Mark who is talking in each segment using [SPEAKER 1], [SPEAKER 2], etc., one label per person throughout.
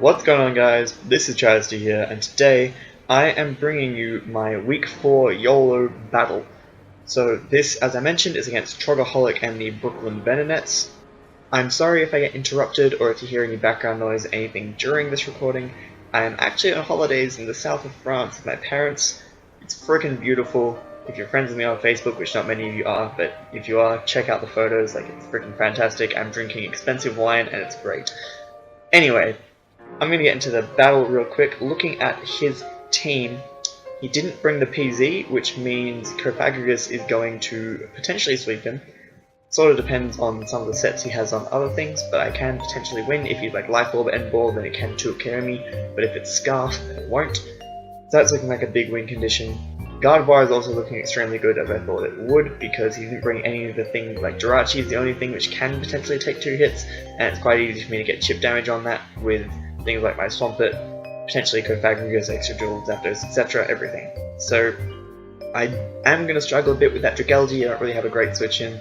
[SPEAKER 1] What's going on, guys? This is RichaadEB here, and today I am bringing you my Week 4 YOLO battle. So this, as I mentioned, is against Trogaholic and the Brooklyn VenoNets. I'm sorry if I get interrupted or if you hear any background noise or anything during this recording. I am actually on holidays in the south of France with my parents. It's freaking beautiful. If you're friends with me on Facebook, which not many of you are, but if you are, check out the photos, it's freaking fantastic. I'm drinking expensive wine and it's great. Anyway, I'm going to get into the battle real quick. Looking at his team, he didn't bring the PZ, which means Cophagragus is going to potentially sweep him. Sort of depends on some of the sets he has on other things, but I can potentially win. If he's like Life Orb, End Ball, then it can 2-KO me, but if it's Scarf, then it won't. So that's looking like a big win condition. Gardevoir is also looking extremely good, as I thought it would, because he didn't bring any of the things. Like Jirachi is the only thing which can potentially take 2 hits, and it's quite easy for me to get chip damage on that with things like my Swampert, potentially Cophagragus, Extra Jewel, Zapdos, etc., everything. So I am going to struggle a bit with that Dragalge. I don't really have a great switch in.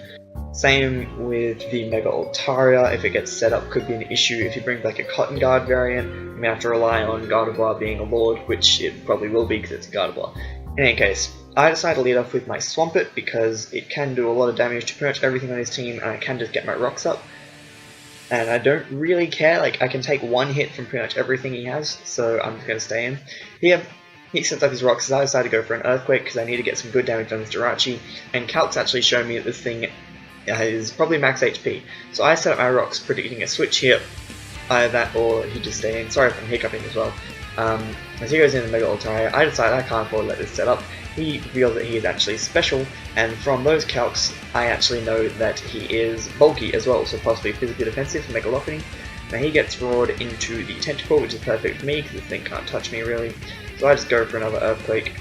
[SPEAKER 1] Same with the Mega Altaria. If it gets set up, could be an issue. If you bring like a Cotton Guard variant, you may have to rely on Gardevoir being a Lord, which it probably will be because it's a Gardevoir. In any case, I decided to lead off with my Swampert because it can do a lot of damage to pretty much everything on his team, and I can just get my rocks up. And I don't really care, I can take 1 hit from pretty much everything he has, so I'm just going to stay in. He sets up his rocks, so I decided to go for an Earthquake because I need to get some good damage on this Jirachi, and Calc's actually shown me that this thing is probably max HP. So I set up my rocks predicting a switch here, either that or he just stay in. Sorry if I'm hiccuping as well. As he goes in the Mega Altaria, I decide I can't afford to let this set up. He reveals that he is actually special, and from those calcs, I actually know that he is bulky as well, so possibly physically defensive for Megalophony. Now he gets roared into the Tentacle, which is perfect for me, because this thing can't touch me really. So I just go for another Earthquake.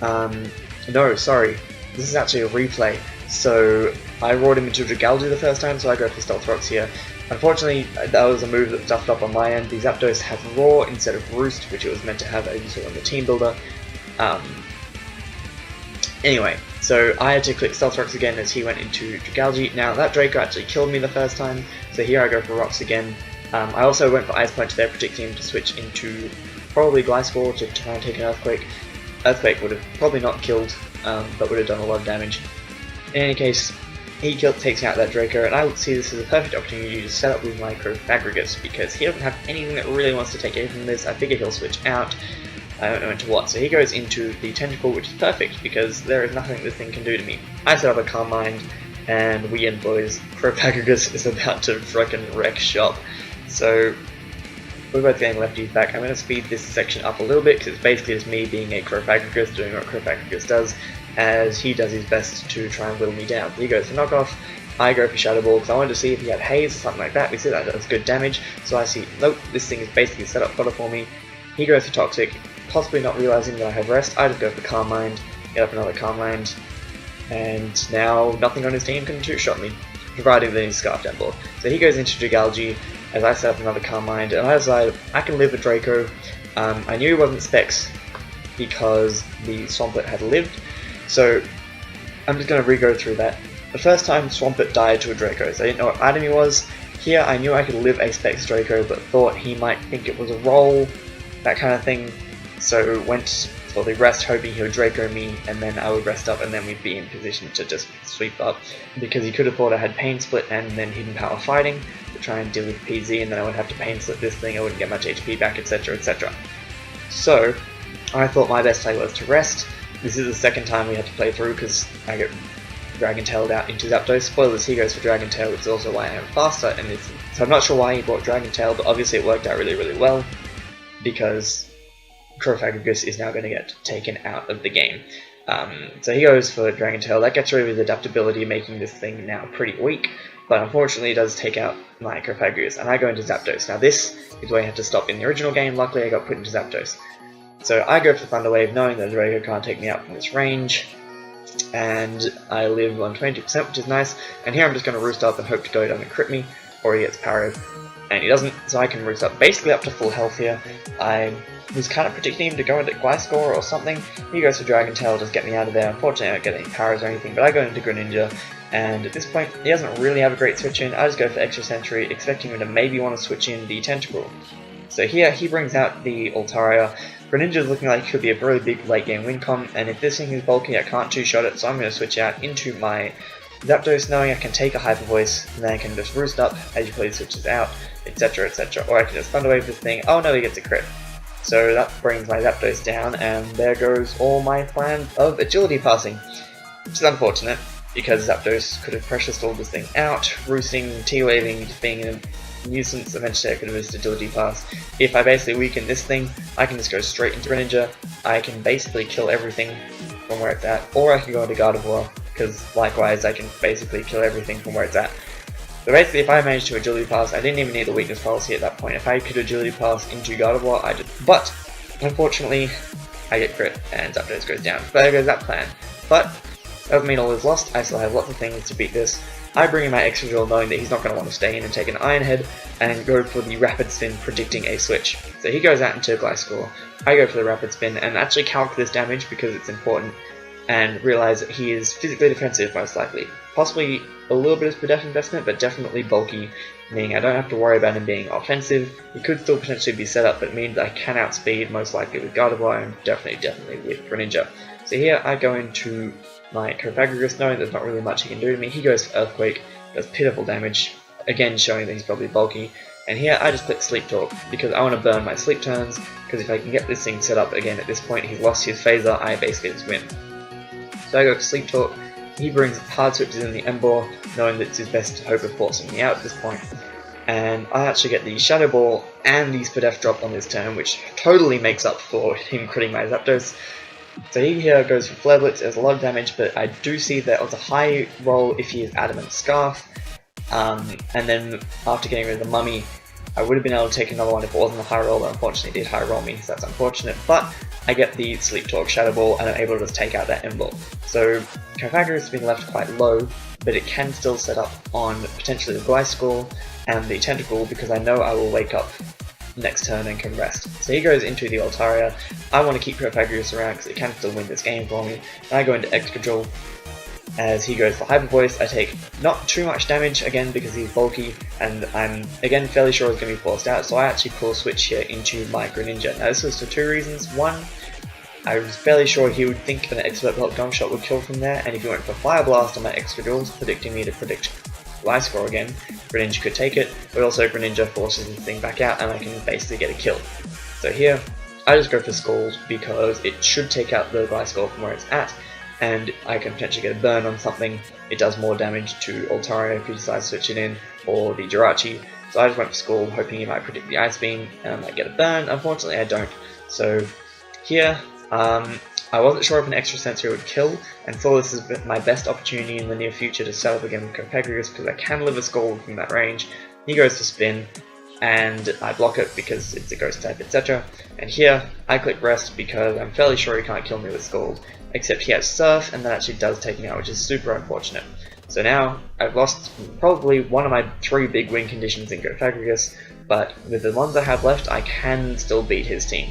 [SPEAKER 1] No, sorry, this is actually a replay. So I roared him into Dragalge the first time, so I go for Stealth Rocks here. Unfortunately, that was a move that stuffed up on my end. The Zapdos has Roar instead of Roost, which it was meant to have as you saw in the Team Builder. Anyway, so I had to click Stealth Rocks again as he went into Dragalge. Now that Draco actually killed me the first time, so here I go for Rocks again. I also went for Ice Punch there, predicting him to switch into probably Gliscor to try and take an Earthquake. Earthquake would have probably not killed, but would have done a lot of damage. In any case, he takes out that Draco, and I would see this as a perfect opportunity to set up with my Cophagragus, because he doesn't have anything that really wants to take away from this. I figure he'll switch out. I don't know into what, so he goes into the Tentacle, which is perfect, because there is nothing this thing can do to me. I set up a Calm Mind, and we end boys. Cophagragus is about to frickin' wreck shop. So, we're both getting lefties back. I'm going to speed this section up a little bit, because it's basically just me being a Cophagragus, doing what Cophagragus does, as he does his best to try and whittle me down. He goes for Knockoff, I go for Shadow Ball, because I wanted to see if he had Haze or something like that. We see that does good damage, so I see, nope, this thing is basically set up fodder for me. He goes for Toxic, possibly not realizing that I have Rest. I just go for Calm Mind, get up another Calm Mind, and now nothing on his team can 2-shot me, providing that he's Scarfed End Ball. So he goes into Dragalge, as I set up another Calm Mind, and I decide I can live with Draco. I knew he wasn't Specs because the Swampert had lived, so I'm just going to re-go through that. The first time Swampert died to a Draco, so I didn't know what item he was. Here I knew I could live a Specs Draco, but thought he might think it was a roll, that kind of thing. So went for the rest, hoping he would Draco me, and then I would rest up, and then we'd be in position to just sweep up, because he could have thought I had Pain Split and then Hidden Power Fighting to try and deal with PZ, and then I would have to Pain Split this thing, I wouldn't get much HP back, etc, etc. So I thought my best play was to rest. This is the second time we had to play through, because I get Dragon Tailed out into Zapdos. Spoilers, he goes for Dragon Tail, which is also why I am faster, and so I'm not sure why he brought Dragon Tail, but obviously it worked out really, really well, because Cophagragus is now going to get taken out of the game. So he goes for Dragon Tail. That gets rid of his adaptability, making this thing now pretty weak, but unfortunately it does take out my Cophagragus, and I go into Zapdos. Now this is where I had to stop in the original game. Luckily I got put into Zapdos. So I go for Thunder Wave, knowing that Draco can't take me out from this range, and I live on 20%, which is nice, and here I'm just going to roost up and hope to go down and crit me, or he gets parried, and he doesn't, so I can roost up basically up to full health here. I was kind of predicting him to go into Gliscor or something. He goes for Dragon Tail, just get me out of there. Unfortunately I don't get any powers or anything, but I go into Greninja, and at this point he doesn't really have a great switch in. I just go for Extra Sentry, expecting him to maybe want to switch in the Tentacle. So here he brings out the Altaria. Greninja's looking like it could be a really big late game win con, and if this thing is bulky I can't two-shot it, so I'm going to switch out into my Zapdos knowing I can take a Hyper Voice, and then I can just Roost Up as you please switches out, etc, etc. Or I can just Thunder Wave this thing. Oh no, he gets a crit. So that brings my Zapdos down, and there goes all my plan of agility passing. Which is unfortunate, because Zapdos could have pressure stalled this thing out, roosting, T-waving, just being a nuisance. Eventually I could have missed agility pass. If I basically weaken this thing, I can just go straight into Greninja. I can basically kill everything from where it's at, or I can go into Gardevoir, because likewise I can basically kill everything from where it's at. So basically if I managed to agility pass, I didn't even need a weakness policy at that point. If I could agility pass into Gardevoir, I just... But, unfortunately, I get crit and Zapdos goes down. So there goes that plan. But, doesn't mean all is lost, I still have lots of things to beat this. I bring in my extra drill knowing that he's not going to want to stay in and take an Iron Head, and go for the Rapid Spin predicting a switch. So he goes out into Gliscor, I go for the Rapid Spin and actually calc this damage because it's important, and realise that he is physically defensive most likely. Possibly a little bit of Spadef investment, but definitely bulky, meaning I don't have to worry about him being offensive. He could still potentially be set up, but it means I can outspeed most likely with Gardevoir and definitely with Greninja. So here I go into my Cofagrigus knowing there's not really much he can do to me. He goes for Earthquake, does pitiful damage, again showing that he's probably bulky. And here I just click Sleep Talk, because I want to burn my sleep turns, because if I can get this thing set up again at this point, he's lost his phaser, I basically just win. So I go for Sleep Talk, he brings hard switches in the Emboar, knowing that it's his best hope of forcing me out at this point. And I actually get the Shadow Ball and the Spadef drop on this turn, which totally makes up for him critting my Zapdos. So he here goes for Flare Blitz, there's a lot of damage, but I do see that it was a high roll if he is Adamant Scarf. And then after getting rid of the Mummy, I would have been able to take another one if it wasn't a high roll, but unfortunately it did high roll me, so that's unfortunate. But I get the Sleep Talk Shadow Ball and I'm able to just take out that Emboar. So Cofagrigus has been left quite low, but it can still set up on potentially the Gliscor and the Tentacle, because I know I will wake up next turn and can rest. So he goes into the Altaria. I want to keep Cofagrigus around because it can still win this game for me. And I go into Excadrill. As he goes for Hyper Voice, I take not too much damage again because he's bulky, and I'm again fairly sure he's going to be forced out, so I actually pull a switch here into my Greninja. Now this was for two reasons. One, I was fairly sure he would think an Expert Belt Gum Shot would kill from there, and if he went for Fire Blast on my Excadrill, predicting me to predict Gliscor again, Greninja could take it, but also Greninja forces this thing back out and I can basically get a kill. So here, I just go for Scald because it should take out the Gliscor from where it's at, and I can potentially get a burn on something. It does more damage to Altaria if he decides to switch it in, or the Jirachi. So I just went for Scald, hoping he might predict the Ice Beam, and I might get a burn. Unfortunately I don't. So here, I wasn't sure if an extra sensory would kill, and saw this as my best opportunity in the near future to set up again with Cofagrigus because I can live a Scald from that range. He goes to Spin, and I block it because it's a Ghost type, etc. And here, I click Rest because I'm fairly sure he can't kill me with Scald, except he has Surf, and that actually does take me out, which is super unfortunate. So now, I've lost probably one of my 3 big win conditions in Cofagrigus, but with the ones I have left, I can still beat his team.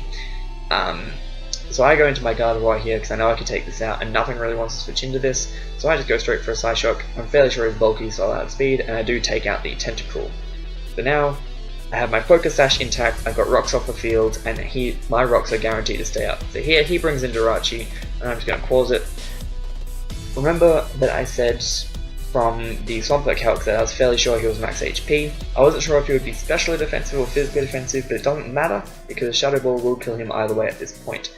[SPEAKER 1] So I go into my Gardevoir here because I know I can take this out and nothing really wants to switch into this, so I just go straight for a Psyshock. I'm fairly sure he's bulky, so I'll outspeed, and I do take out the Tentacle. So now, I have my Focus Sash intact, I've got rocks off the field, and my rocks are guaranteed to stay up. So here he brings in Jirachi, and I'm just going to pause it. Remember that I said from the Swampert calc that I was fairly sure he was max HP. I wasn't sure if he would be specially defensive or physically defensive, but it doesn't matter, because Shadow Ball will kill him either way at this point.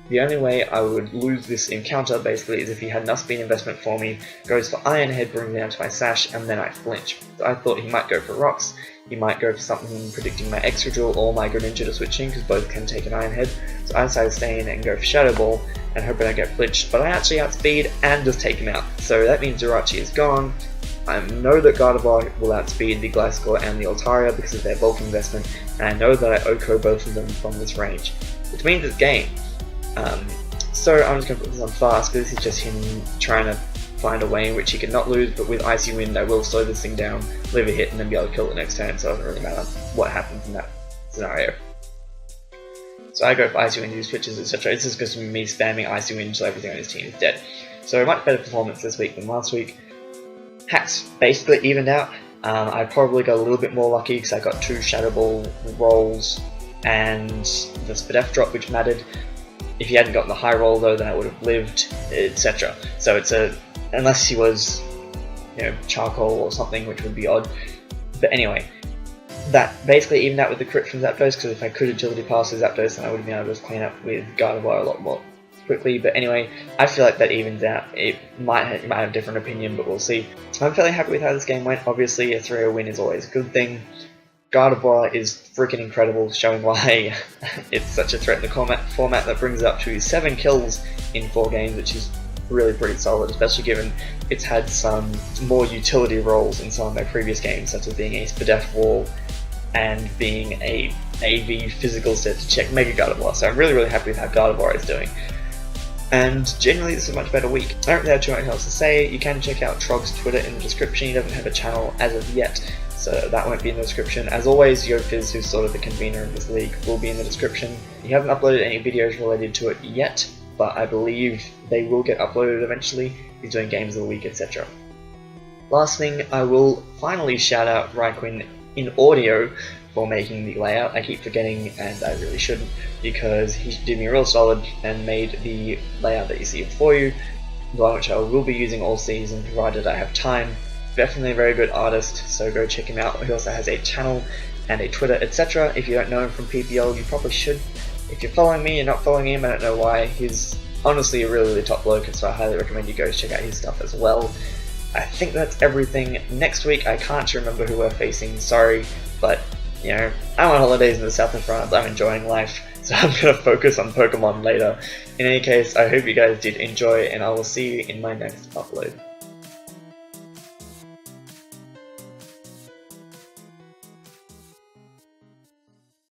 [SPEAKER 1] The only way I would lose this encounter, basically, is if he had enough speed investment for me, goes for Iron Head, brings me down to my Sash, and then I flinch. So I thought he might go for Rocks, he might go for something predicting my Excadrill or my Greninja to switch in, because both can take an Iron Head. So I decided to stay in and go for Shadow Ball, and hoping I get flinched, but I actually outspeed and just take him out. So that means Jirachi is gone. I know that Gardevoir will outspeed the Gliscor and the Altaria because of their bulk investment, and I know that I OHKO both of them from this range, which means it's game. So I'm just going to put this on fast because this is just him trying to find a way in which he can not lose, but with Icy Wind I will slow this thing down, live a hit, and then be able to kill it next turn, so it doesn't really matter what happens in that scenario. So I go for Icy Wind, use switches, etc. It's just because of me spamming Icy Wind so everything on his team is dead. So much better performance this week than last week. Hacks basically evened out. I probably got a little bit more lucky because I got 2 Shadow Ball rolls and the Spadef drop, which mattered. If he hadn't gotten the high roll though, then I would have lived, etc. So it's unless he was, charcoal or something, which would be odd. But anyway, that basically evened out with the crit from Zapdos, because if I could agility pass with Zapdos, then I would have been able to clean up with Gardevoir a lot more quickly. But anyway, I feel like that evens out. It might have a different opinion, but we'll see. I'm fairly happy with how this game went. Obviously, a 3-0 win is always a good thing. Gardevoir is freaking incredible, showing why it's such a threat in the format that brings it up to 7 kills in 4 games, which is really pretty solid, especially given it's had some more utility roles in some of my previous games, such as being a Spadef wall and being a AV physical set to check Mega Gardevoir. So I'm really happy with how Gardevoir is doing. And generally this is a much better week. I don't really have too much else to say. You can check out Trog's Twitter in the description. He doesn't have a channel as of yet, so that won't be in the description. As always, YoFizz, who's sort of the convener of this league, will be in the description. He hasn't uploaded any videos related to it yet, but I believe they will get uploaded eventually. He's doing games of the week, etc. Last thing, I will finally shout out RhyQuinn in audio for making the layout. I keep forgetting, and I really shouldn't, because he did me real solid and made the layout that you see before you, the one which I will be using all season provided I have time. Definitely a very good artist, so go check him out. He also has a channel and a Twitter, etc. If you don't know him from PPL, you probably should. If you're following me, you're not following him, I don't know why. He's honestly a really top bloke, so I highly recommend you go check out his stuff as well. I think that's everything. Next week, I can't remember who we're facing, sorry, but I'm on holidays in the south of France, I'm enjoying life, so I'm going to focus on Pokemon later. In any case, I hope you guys did enjoy, and I will see you in my next upload.